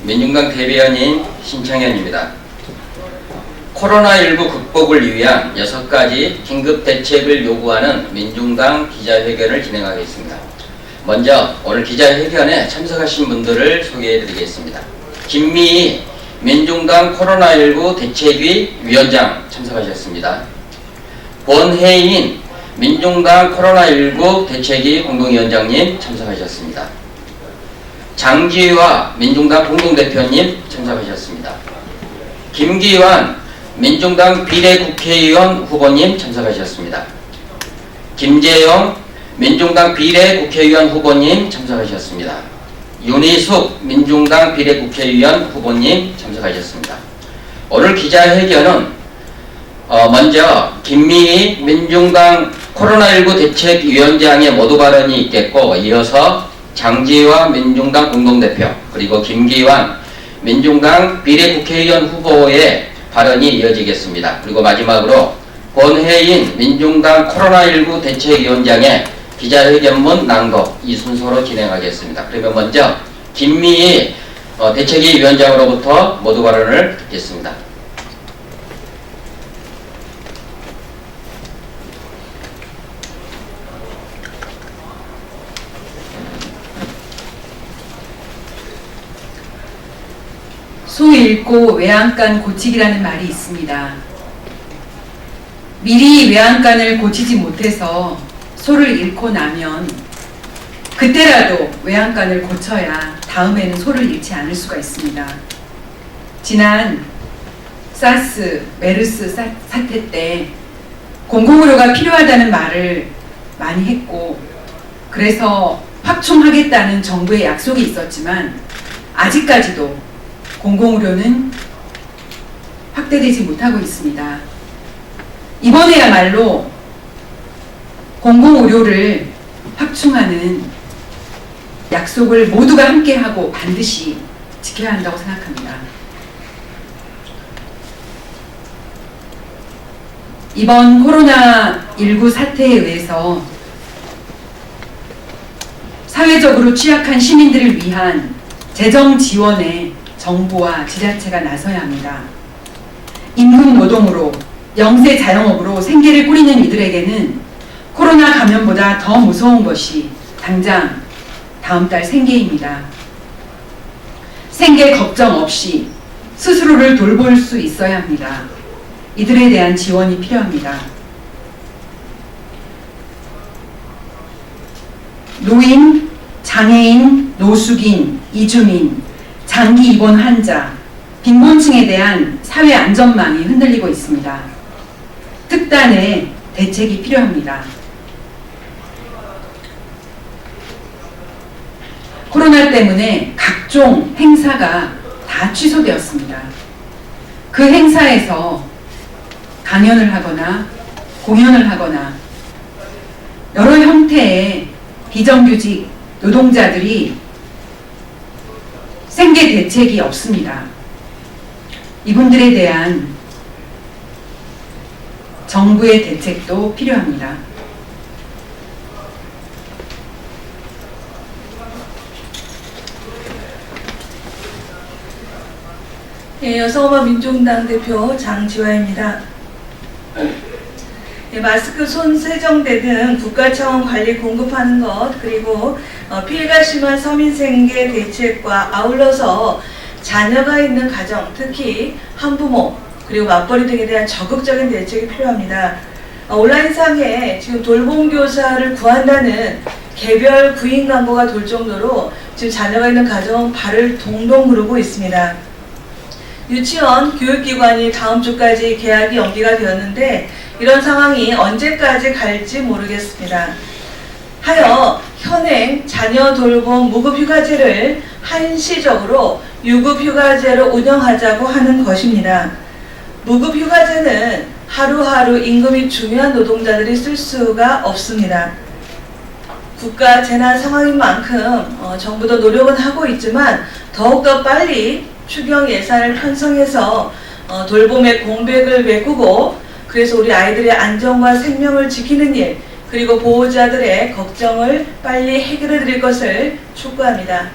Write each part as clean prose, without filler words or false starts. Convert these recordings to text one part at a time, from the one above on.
민중당 대변인 신창현입니다. 코로나19 극복을 위한 6가지 긴급 대책을 요구하는 민중당 기자회견을 진행하겠습니다. 먼저 오늘 기자회견에 참석하신 분들을 소개해드리겠습니다. 김미희 민중당 코로나19 대책위 위원장 참석하셨습니다. 권혜인 민중당 코로나19 대책위 공동위원장님 참석하셨습니다. 장지화 민중당 공동대표님 참석하셨습니다. 김기환 민중당 비례국회의원 후보님 참석하셨습니다. 김재영 민중당 비례국회의원 후보님 참석하셨습니다. 윤희숙 민중당 비례국회의원 후보님 참석하셨습니다. 오늘 기자회견은 먼저 김미희 민중당 코로나19 대책위원장의 모두 발언이 있겠고, 이어서 장지화 민중당 공동대표, 그리고 김기환 민중당 비례국회의원 후보의 발언이 이어지겠습니다. 그리고 마지막으로 권혜인 민중당 코로나19 대책위원장의 기자회견문 낭독, 이 순서로 진행하겠습니다. 그러면 먼저 김미희 대책위 위원장으로부터 모두 발언을 듣겠습니다. 소 잃고 외양간 고치기라는 말이 있습니다. 미리 외양간을 고치지 못해서 소를 잃고 나면 그때라도 외양간을 고쳐야 다음에는 소를 잃지 않을 수가 있습니다. 지난 사스, 메르스 사태 때 공공의료가 필요하다는 말을 많이 했고, 그래서 확충하겠다는 정부의 약속이 있었지만 아직까지도 공공의료는 확대되지 못하고 있습니다. 이번에야말로 공공의료를 확충하는 약속을 모두가 함께하고 반드시 지켜야 한다고 생각합니다. 이번 코로나19 사태에 의해서 사회적으로 취약한 시민들을 위한 재정 지원에 정부와 지자체가 나서야 합니다. 임금 노동으로, 영세 자영업으로 생계를 꾸리는 이들에게는 코로나 감염보다 더 무서운 것이 당장 다음 달 생계입니다. 생계 걱정 없이 스스로를 돌볼 수 있어야 합니다. 이들에 대한 지원이 필요합니다. 노인, 장애인, 노숙인, 이주민, 장기 입원 환자, 빈곤층에 대한 사회 안전망이 흔들리고 있습니다. 특단의 대책이 필요합니다. 코로나 때문에 각종 행사가 다 취소되었습니다. 그 행사에서 강연을 하거나 공연을 하거나 여러 형태의 비정규직 노동자들이 생계 대책이 없습니다. 이분들에 대한 정부의 대책도 필요합니다. 여성엄마 민중당 대표 장지화입니다. 마스크, 손 세정대 등 국가 차원 관리 공급하는 것, 그리고 피해가 심한 서민 생계 대책과 아울러서 자녀가 있는 가정, 특히 한부모, 그리고 맞벌이 등에 대한 적극적인 대책이 필요합니다. 온라인상에 지금 돌봄교사를 구한다는 개별 구인 광고가 돌 정도로 지금 자녀가 있는 가정은 발을 동동 구르고 있습니다. 유치원, 교육기관이 다음 주까지 개학이 연기가 되었는데 이런 상황이 언제까지 갈지 모르겠습니다. 하여 현행 자녀 돌봄 무급휴가제를 한시적으로 유급휴가제로 운영하자고 하는 것입니다. 무급휴가제는 하루하루 임금이 중요한 노동자들이 쓸 수가 없습니다. 국가 재난 상황인 만큼 정부도 노력은 하고 있지만 더욱더 빨리 추경 예산을 편성해서 돌봄의 공백을 메꾸고, 그래서 우리 아이들의 안전과 생명을 지키는 일, 그리고 보호자들의 걱정을 빨리 해결해 드릴 것을 촉구합니다.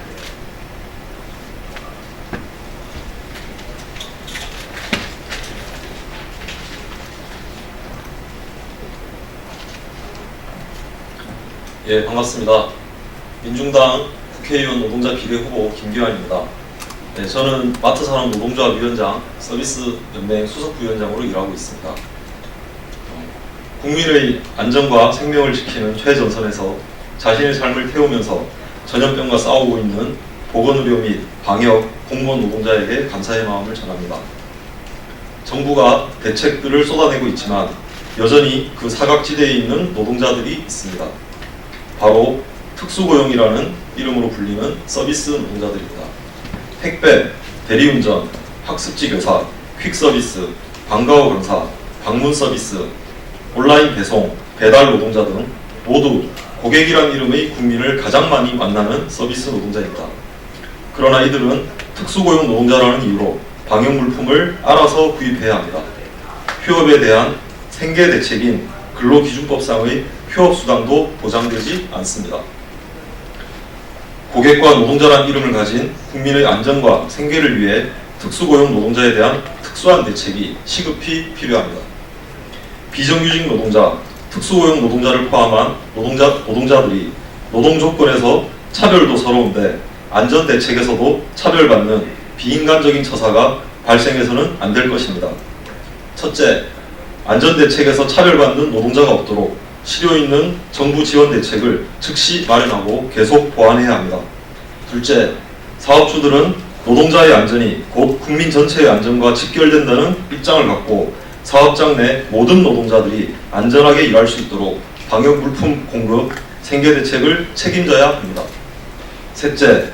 예, 반갑습니다. 민중당 국회의원 노동자 비례 후보 김기환입니다. 네, 저는 마트산업 노동조합위원장 서비스연맹 수석부위원장으로 일하고 있습니다. 국민의 안전과 생명을 지키는 최전선에서 자신의 삶을 태우면서 전염병과 싸우고 있는 보건의료 및 방역, 공무원 노동자에게 감사의 마음을 전합니다. 정부가 대책들을 쏟아내고 있지만 여전히 그 사각지대에 있는 노동자들이 있습니다. 바로 특수고용이라는 이름으로 불리는 서비스 노동자들입니다. 택배, 대리운전, 학습지 교사, 퀵서비스, 방과후 강사, 방문 서비스, 온라인 배송, 배달 노동자 등 모두 고객이란 이름의 국민을 가장 많이 만나는 서비스 노동자입니다. 그러나 이들은 특수고용 노동자라는 이유로 방역 물품을 알아서 구입해야 합니다. 휴업에 대한 생계 대책인 근로기준법상의 휴업수당도 보장되지 않습니다. 고객과 노동자란 이름을 가진 국민의 안전과 생계를 위해 특수고용 노동자에 대한 특수한 대책이 시급히 필요합니다. 비정규직 노동자, 특수고용 노동자를 포함한 노동자들이 노동조건에서 차별도 서러운데 안전대책에서도 차별받는 비인간적인 처사가 발생해서는 안 될 것입니다. 첫째, 안전대책에서 차별받는 노동자가 없도록 실효 있는 정부 지원 대책을 즉시 마련하고 계속 보완해야 합니다. 둘째, 사업주들은 노동자의 안전이 곧 국민 전체의 안전과 직결된다는 입장을 갖고 사업장 내 모든 노동자들이 안전하게 일할 수 있도록 방역 물품 공급, 생계 대책을 책임져야 합니다. 셋째,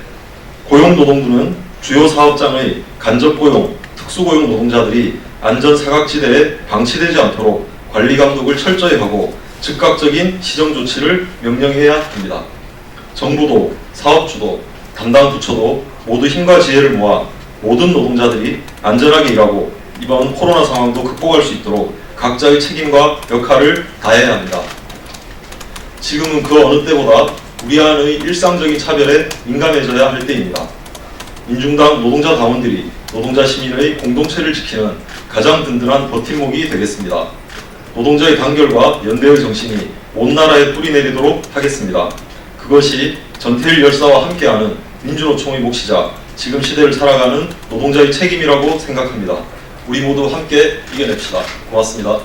고용노동부는 주요 사업장의 간접고용, 특수고용 노동자들이 안전 사각지대에 방치되지 않도록 관리 감독을 철저히 하고 즉각적인 시정 조치를 명령해야 합니다. 정부도 사업주도 담당 부처도 모두 힘과 지혜를 모아 모든 노동자들이 안전하게 일하고 이번 코로나 상황도 극복할 수 있도록 각자의 책임과 역할을 다해야 합니다. 지금은 그 어느 때보다 우리 안의 일상적인 차별에 민감해져야 할 때입니다. 민중당 노동자 당원들이 노동자 시민의 공동체를 지키는 가장 든든한 버팀목이 되겠습니다. 노동자의 단결과 연대의 정신이 온 나라에 뿌리내리도록 하겠습니다. 그것이 전태일 열사와 함께하는 민주노총의 몫이자 지금 시대를 살아가는 노동자의 책임이라고 생각합니다. 우리 모두 함께 이겨냅시다. 고맙습니다.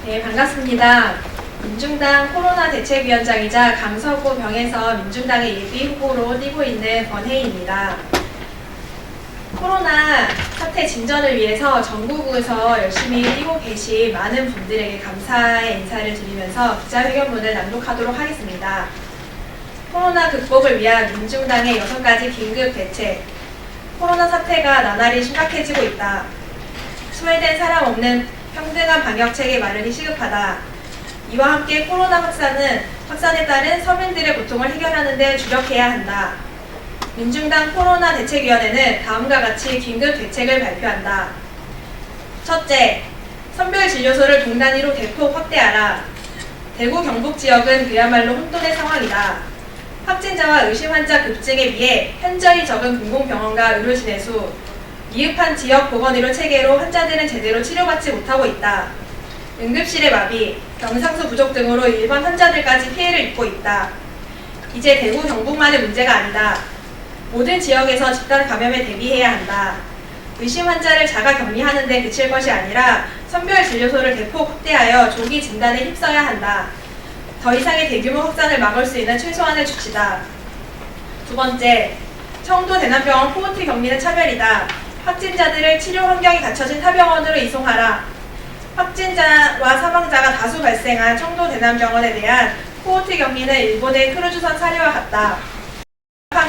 네, 반갑습니다. 민중당 코로나 대책위원장이자 강서구 병에서 민중당의 예비 후보로 뛰고 있는 권혜인입니다. 코로나 사태 진전을 위해서 전국에서 열심히 뛰고 계신 많은 분들에게 감사의 인사를 드리면서 기자회견문을 낭독하도록 하겠습니다. 코로나 극복을 위한 민중당의 6가지 긴급 대책. 코로나 사태가 나날이 심각해지고 있다. 소외된 사람 없는 평등한 방역체계 마련이 시급하다. 이와 함께 코로나 확산에 따른 서민들의 고통을 해결하는 데 주력해야 한다. 민중당 코로나 대책위원회는 다음과 같이 긴급 대책을 발표한다. 첫째, 선별진료소를 동 단위로 대폭 확대하라. 대구 경북 지역은 그야말로 혼돈의 상황이다. 확진자와 의심 환자 급증에 비해 현저히 적은 공공병원과 의료진의 수, 미흡한 지역 보건의료 체계로 환자들은 제대로 치료받지 못하고 있다. 응급실의 마비, 병상수 부족 등으로 일반 환자들까지 피해를 입고 있다. 이제 대구 경북만의 문제가 아니다. 모든 지역에서 집단 감염에 대비해야 한다. 의심 환자를 자가 격리하는 데 그칠 것이 아니라 선별 진료소를 대폭 확대하여 조기 진단에 힘써야 한다. 더 이상의 대규모 확산을 막을 수 있는 최소한의 조치다. 두 번째, 청도 대남병원 코호트 격리는 차별이다. 확진자들을 치료 환경이 갖춰진 타병원으로 이송하라. 확진자와 사망자가 다수 발생한 청도 대남병원에 대한 코호트 격리는 일본의 크루즈선 사례와 같다.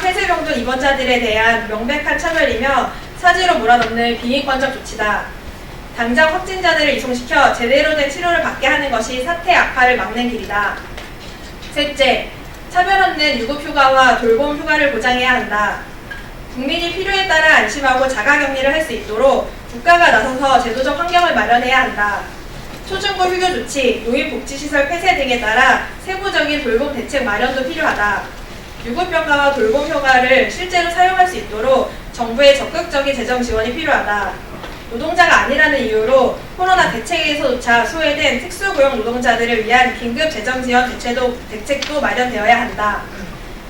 폐쇄병동 입원자들에 대한 명백한 차별이며 사지로 몰아넣는 비인권적 조치다. 당장 확진자들을 이송시켜 제대로 된 치료를 받게 하는 것이 사태 악화를 막는 길이다. 셋째, 차별 없는 유급휴가와 돌봄휴가를 보장해야 한다. 국민이 필요에 따라 안심하고 자가격리를 할 수 있도록 국가가 나서서 제도적 환경을 마련해야 한다. 초중고 휴교 조치, 노인복지시설 폐쇄 등에 따라 세부적인 돌봄 대책 마련도 필요하다. 유급휴가와 돌봄 휴가를 실제로 사용할 수 있도록 정부의 적극적인 재정 지원이 필요하다. 노동자가 아니라는 이유로 코로나 대책에서조차 소외된 특수고용 노동자들을 위한 긴급 재정 지원 대책도 마련되어야 한다.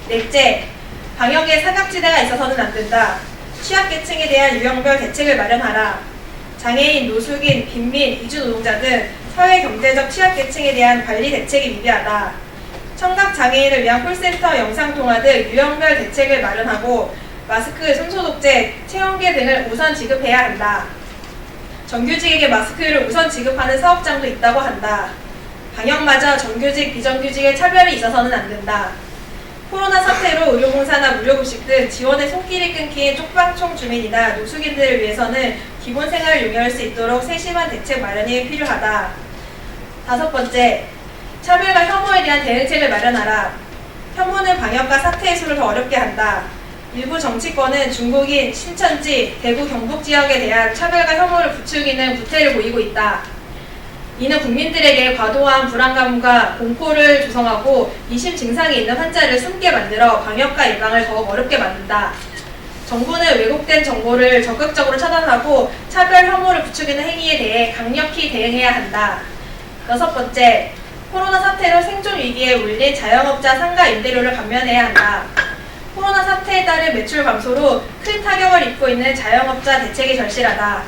넷째, 방역에 사각지대가 있어서는 안 된다. 취약계층에 대한 유형별 대책을 마련하라. 장애인, 노숙인, 빈민, 이주노동자 등 사회경제적 취약계층에 대한 관리 대책이 미비하다. 청각장애인을 위한 콜센터 영상통화 등 유형별 대책을 마련하고 마스크, 손소독제, 체온계 등을 우선 지급해야 한다. 정규직에게 마스크를 우선 지급하는 사업장도 있다고 한다. 방역마저 정규직, 비정규직의 차별이 있어서는 안 된다. 코로나 사태로 의료봉사나 무료급식 등 지원의 손길이 끊긴 쪽방촌 주민이나 노숙인들을 위해서는 기본 생활을 용이할 수 있도록 세심한 대책 마련이 필요하다. 다섯 번째, 차별과 혐오에 대한 대응책을 마련하라. 혐오는 방역과 사태 해소를 더 어렵게 한다. 일부 정치권은 중국인, 신천지, 대구 경북 지역에 대한 차별과 혐오를 부추기는 구태를 보이고 있다. 이는 국민들에게 과도한 불안감과 공포를 조성하고 이심 증상이 있는 환자를 숨게 만들어 방역과 예방을 더욱 어렵게 만든다. 정부는 왜곡된 정보를 적극적으로 차단하고 차별 혐오를 부추기는 행위에 대해 강력히 대응해야 한다. 여섯 번째, 코로나 사태로 생존 위기에 몰린 자영업자 상가 임대료를 감면해야 한다. 코로나 사태에 따른 매출 감소로 큰 타격을 입고 있는 자영업자 대책이 절실하다.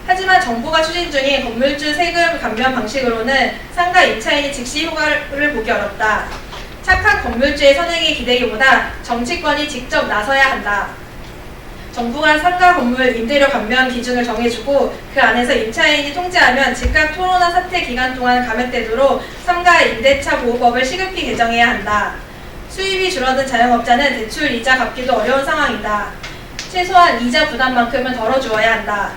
하지만 정부가 추진 중인 건물주 세금 감면 방식으로는 상가 임차인이 즉시 효과를 보기 어렵다. 착한 건물주의 선행이 기대기보다 정치권이 직접 나서야 한다. 정부가 상가 건물 임대료 감면 기준을 정해주고 그 안에서 임차인이 통제하면 즉각 코로나 사태 기간 동안 감액되도록 상가 임대차 보호법을 시급히 개정해야 한다. 수입이 줄어든 자영업자는 대출 이자 갚기도 어려운 상황이다. 최소한 이자 부담만큼은 덜어주어야 한다.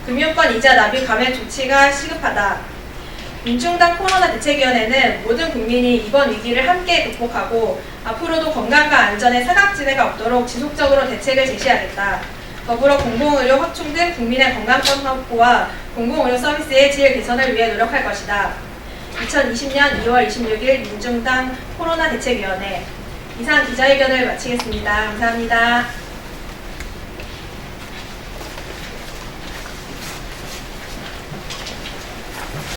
금융권 이자 납입 감액 조치가 시급하다. 민중당 코로나 대책위원회는 모든 국민이 이번 위기를 함께 극복하고 앞으로도 건강과 안전에 사각지대가 없도록 지속적으로 대책을 제시하겠다. 더불어 공공의료 확충 등 국민의 건강권 확보와 공공의료 서비스의 질 개선을 위해 노력할 것이다. 2020년 2월 26일 민중당 코로나 대책위원회 이상 기자회견을 마치겠습니다. 감사합니다.